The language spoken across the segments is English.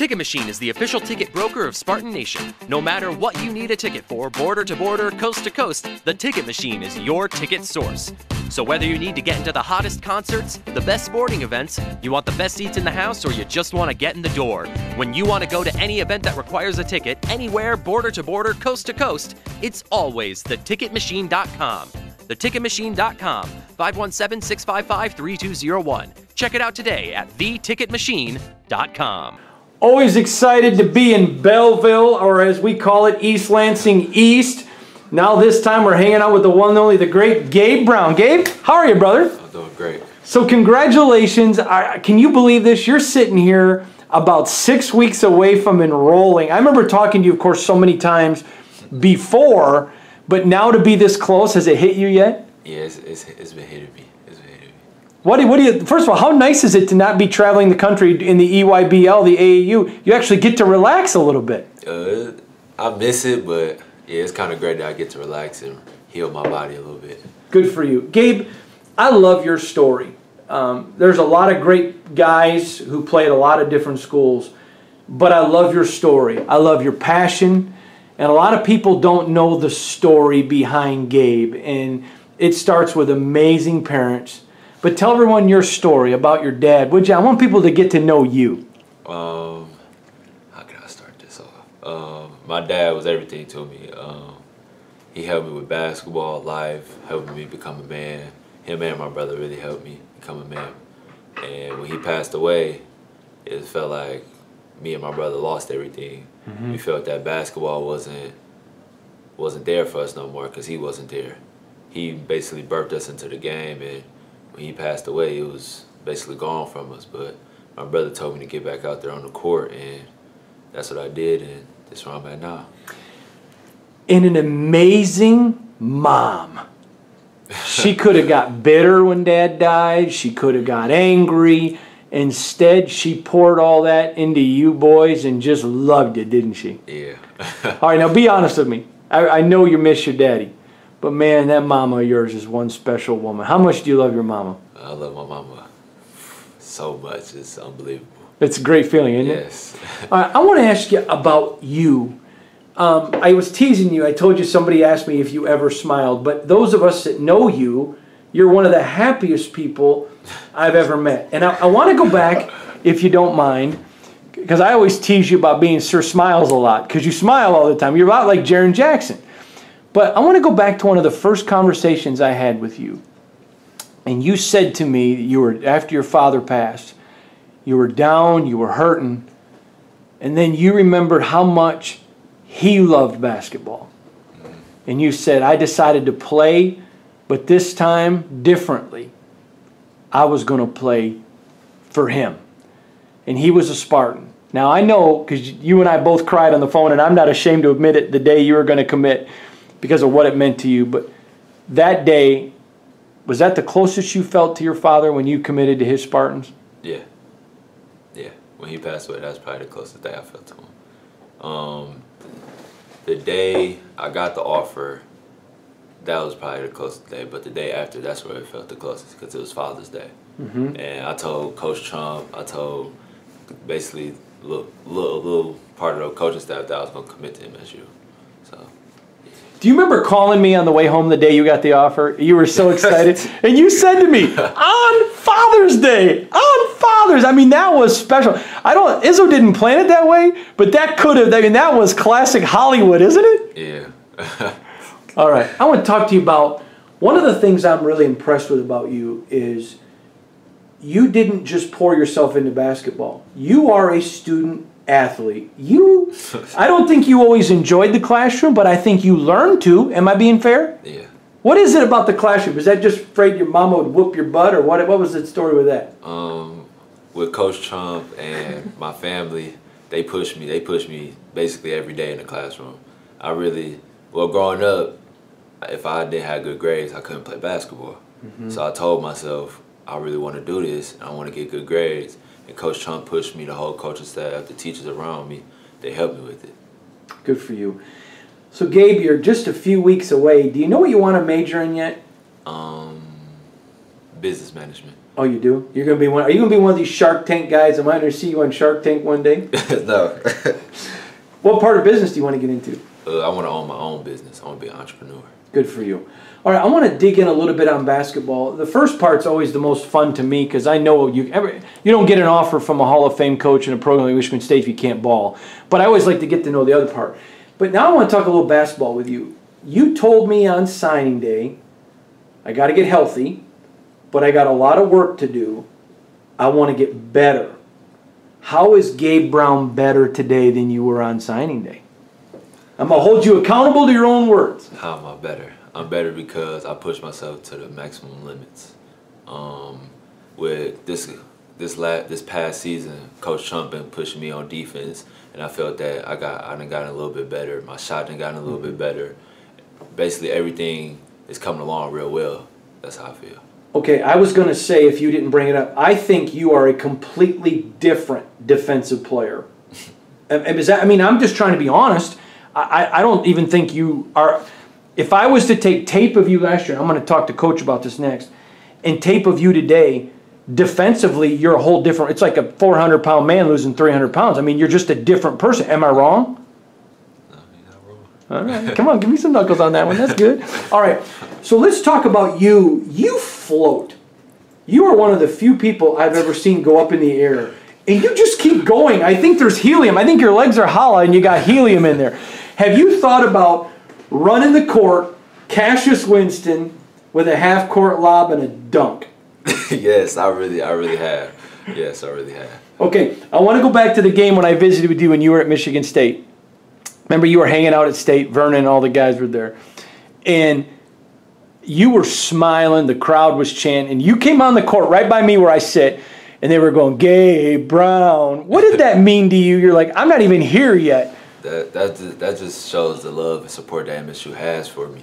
Ticket Machine is the official ticket broker of Spartan Nation. No matter what you need a ticket for, border to border, coast to coast, the Ticket Machine is your ticket source. So whether you need to get into the hottest concerts, the best sporting events, you want the best seats in the house, or you just want to get in the door, when you want to go to any event that requires a ticket, anywhere, border to border, coast to coast, it's always theticketmachine.com. Theticketmachine.com, 517-655-3201. Check it out today at theticketmachine.com. Always excited to be in Belleville, or as we call it, East Lansing East. Now this time we're hanging out with the one and only, the great Gabe Brown. Gabe, how are you, brother? I'm doing great. So congratulations. Can you believe this? You're sitting here about 6 weeks away from enrolling. I remember talking to you, of course, so many times before, but now to be this close, has it hit you yet? Yeah, it's been hitting me. What do you, first of all, how nice is it to not be traveling the country in the EYBL, the AAU? You actually get to relax a little bit. I miss it, but yeah, it's kind of great that I get to relax and heal my body a little bit. Good for you. Gabe, I love your story. There's a lot of great guys who play at a lot of different schools, but I love your story. I love your passion, and a lot of people don't know the story behind Gabe, and it starts with amazing parents. But tell everyone your story about your dad, would you? I want people to get to know you. How can I start this off? My dad was everything to me. He helped me with basketball, life, helping me become a man. Him and my brother really helped me become a man. And when he passed away, it felt like me and my brother lost everything. We felt that basketball wasn't there for us no more because he wasn't there. He basically birthed us into the game, and when he passed away, it was basically gone from us. But my brother told me to get back out there on the court, and that's what I did, and that's where I'm at now. And an amazing mom. She could have got bitter when Dad died. She could have got angry. Instead, she poured all that into you boys and just loved it, didn't she? Yeah. All right, now be honest with me. I know you miss your daddy. But man, that mama of yours is one special woman. How much do you love your mama? I love my mama so much. It's unbelievable. It's a great feeling, isn't it? Yes. I want to ask you about you. I was teasing you. I told you somebody asked me if you ever smiled. But those of us that know you, you're one of the happiest people I've ever met. And I want to go back, if you don't mind, because I always tease you about being Sir Smiles a lot, because you smile all the time. You're a lot like Jaren Jackson. But I want to go back to one of the first conversations I had with you. And you said to me, you were after your father passed, you were down, you were hurting, and then you remembered how much he loved basketball. And you said, I decided to play, but this time differently. I was going to play for him. And he was a Spartan. Now I know, because you and I both cried on the phone, and I'm not ashamed to admit it, the day you were going to commit, because of what it meant to you. But that day, was that the closest you felt to your father when you committed to his Spartans? Yeah. Yeah. When he passed away, that's probably the closest day I felt to him. The day I got the offer, that was probably the closest day. But the day after, that's where it felt the closest, because it was Father's Day. And I told Coach Trump, I told basically a little part of the coaching staff that I was going to commit to him as you. So. Do you remember calling me on the way home the day you got the offer? You were so excited. And you said to me, on Father's Day, on Father's. I mean, that was special. Izzo didn't plan it that way, but that could have, I mean, that was classic Hollywood, isn't it? Yeah. All right. I want to talk to you about, one of the things I'm really impressed with about you is you didn't just pour yourself into basketball. You are a student athlete. I don't think you always enjoyed the classroom, but I think you learned to. Am I being fair? Yeah. What is it about the classroom? Is that just afraid your mama would whoop your butt, or what was the story with that? With Coach Trump and my family, they pushed me. They pushed me basically every day in the classroom. Growing up, if I didn't have good grades, I couldn't play basketball. So I told myself, I really want to do this, and I want to get good grades. And Coach Trump pushed me, the whole coaching staff, the teachers around me, they helped me with it. Good for you. So Gabe, you're just a few weeks away. Do you know what you want to major in yet? Business management. Oh, you do? You're gonna be one. Are you gonna be one of these Shark Tank guys? Am I gonna see you on Shark Tank one day? No. What part of business do you want to get into? I want to own my own business. I want to be an entrepreneur. Good for you. All right, I want to dig in a little bit on basketball. The first part's always the most fun to me because I know you don't get an offer from a Hall of Fame coach in a program like Michigan State if you can't ball. But I always like to get to know the other part. But now I want to talk a little basketball with you. You told me on signing day, I got to get healthy, but I got a lot of work to do. I want to get better. How is Gabe Brown better today than you were on signing day? I'm going to hold you accountable to your own words. How am I better? I'm better because I push myself to the maximum limits. With this past season, Coach Trump been pushing me on defense, and I felt that I done gotten a little bit better. My shot done gotten a little bit better. Basically, everything is coming along real well. That's how I feel. Okay, I was going to say, if you didn't bring it up, I think you are a completely different defensive player. I'm just trying to be honest. I don't even think you are. If I was to take tape of you last year, I'm going to talk to Coach about this next, and tape of you today, defensively, you're a whole different. It's like a 400-pound man losing 300 pounds. I mean, you're just a different person. Am I wrong? No, you're not wrong. All right, come on, give me some knuckles on that one. That's good. All right, so let's talk about you. You float. You are one of the few people I've ever seen go up in the air, and you just keep going. I think there's helium. I think your legs are hollow, and you got helium in there. Have you thought about running the court, Cassius Winston, with a half-court lob and a dunk? Yes, I really have. Yes, I really have. Okay, I want to go back to the game when I visited with you when you were at Michigan State. Remember, you were hanging out at State, Vernon and all the guys were there. And you were smiling, the crowd was chanting, and you came on the court right by me where I sit, and they were going, Gabe Brown. What did that mean to you? You're like, I'm not even here yet. That just shows the love and support that MSU has for me.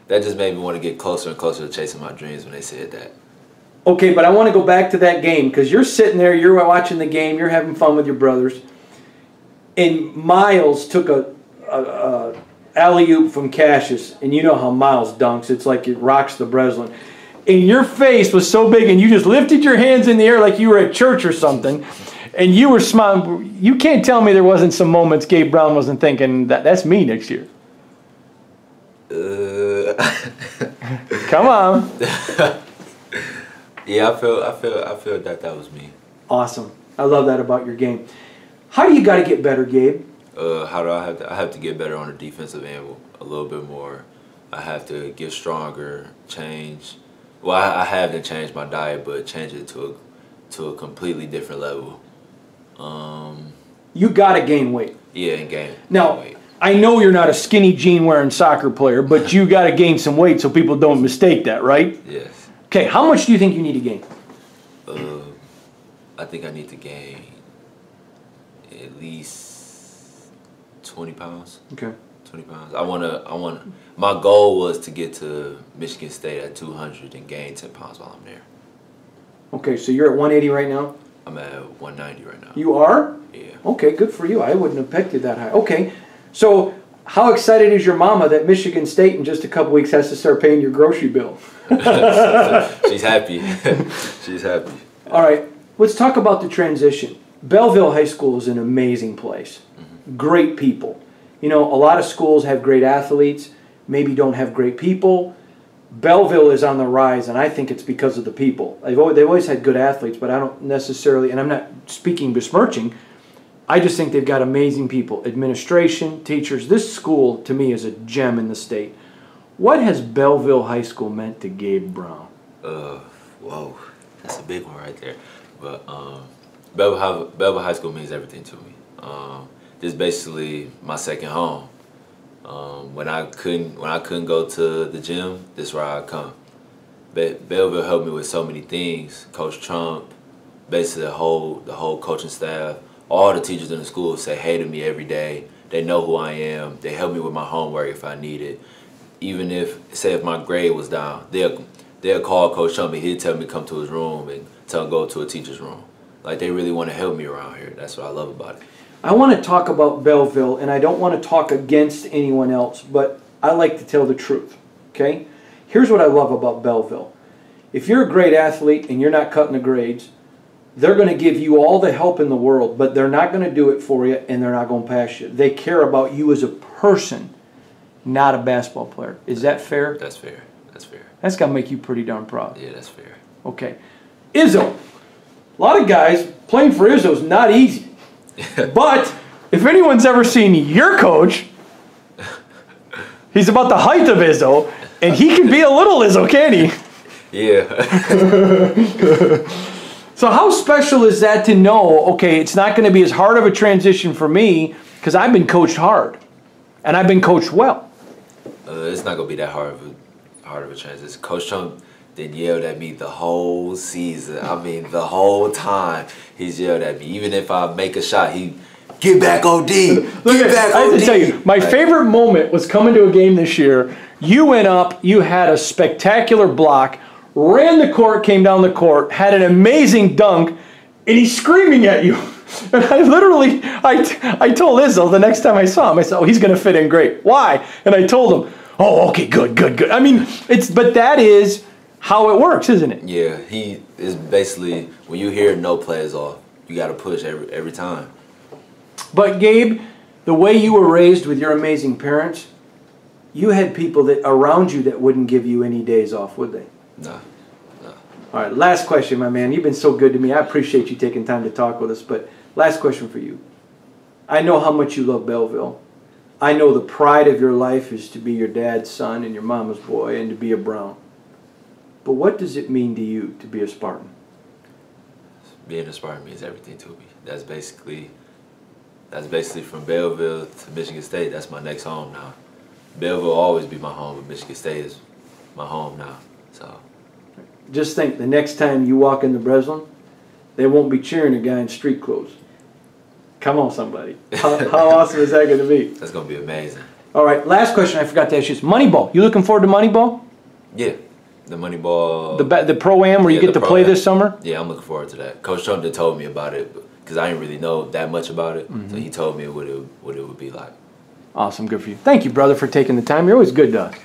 That just made me want to get closer and closer to chasing my dreams when they said that. Okay, but I want to go back to that game because you're sitting there, you're watching the game, you're having fun with your brothers, and Miles took a alley-oop from Cassius, and you know how Miles dunks. It's like it rocks the Breslin. And your face was so big, and you just lifted your hands in the air like you were at church or something. And you were smiling. You can't tell me there wasn't some moments Gabe Brown wasn't thinking, that's me next year. Come on. Yeah, I feel that was me. Awesome. I love that about your game. How do you got to get better, Gabe? How do I have to get better on the defensive end a little bit more. I have to get stronger, change. Well, I haven't changed my diet, but change it to a completely different level. You got to gain weight. Yeah, and gain weight. I know you're not a skinny jean wearing soccer player, but you got to gain some weight so people don't mistake that, right? Yes. Okay, how much do you think you need to gain? I think I need to gain at least 20 pounds. Okay. 20 pounds. My goal was to get to Michigan State at 200 and gain 10 pounds while I'm there. Okay, so you're at 180 right now? I'm at 190 right now. You are? Yeah. Okay, good for you. I wouldn't have picked it that high. Okay, so how excited is your mama that Michigan State in just a couple weeks has to start paying your grocery bill? She's happy. She's happy. All right, let's talk about the transition. Belleville High School is an amazing place. Mm-hmm. Great people. You know, a lot of schools have great athletes, maybe don't have great people. Belleville is on the rise, and I think it's because of the people. They've always had good athletes, but I don't necessarily, and I'm not speaking besmirching, I just think they've got amazing people. Administration, teachers. This school, to me, is a gem in the state. What has Belleville High School meant to Gabe Brown? Whoa, that's a big one right there. But Belleville High School means everything to me. This is basically my second home. When I couldn't go to the gym, this is where I come. Belleville helped me with so many things. Coach Trump, basically the whole coaching staff, all the teachers in the school say hey to me every day. They know who I am. They help me with my homework if I need it. Even if my grade was down, they'll call Coach Trump and he'll tell me to come to his room and tell him go to a teacher's room. Like, they really want to help me around here. That's what I love about it. I want to talk about Belleville, and I don't want to talk against anyone else, but I like to tell the truth, okay? Here's what I love about Belleville. If you're a great athlete and you're not cutting the grades, they're going to give you all the help in the world, but they're not going to do it for you, and they're not going to pass you. They care about you as a person, not a basketball player. Is that fair? That's fair. That's fair. That's got to make you pretty darn proud. Yeah, that's fair. Okay. Izzo. A lot of guys, playing for Izzo is not easy. But if anyone's ever seen your coach, he's about the height of Izzo, and he can be a little Izzo, can't he? Yeah. So how special is that to know, okay, it's not going to be as hard of a transition for me because I've been coached hard, and I've been coached well. It's not going to be that hard of a transition. Coach Trump then yelled at me the whole season. I mean, the whole time he's yelled at me. Even if I make a shot, he, get back OD, get back OD. I have to tell you, my favorite moment was coming to a game this year. You went up, you had a spectacular block, ran the court, came down the court, had an amazing dunk, and he's screaming at you. And I literally, I told Izzo the next time I saw him, I said, oh, he's going to fit in great. Why? And I told him, oh, okay, good. I mean, but that is how it works, isn't it? Yeah, he is basically, when you hear no plays off, you got to push every time. But Gabe, the way you were raised with your amazing parents, you had people that around you that wouldn't give you any days off, would they? No. All right, last question, my man. You've been so good to me. I appreciate you taking time to talk with us. But last question for you. I know how much you love Belleville. I know the pride of your life is to be your dad's son and your mama's boy and to be a Brown. But what does it mean to you to be a Spartan? Being a Spartan means everything to me. That's basically from Belleville to Michigan State. That's my next home now. Belleville will always be my home, but Michigan State is my home now. So, just think, the next time you walk into Breslin, they won't be cheering a guy in street clothes. Come on, somebody. How awesome is that going to be? That's going to be amazing. All right, last question I forgot to ask you is Moneyball. You looking forward to Moneyball? Yeah. The Moneyball. The Pro-Am where you get to play this summer? Yeah, I'm looking forward to that. Coach Trump did told me about it because I didn't really know that much about it. So he told me what it would be like. Awesome, good for you. Thank you, brother, for taking the time. You're always good to us.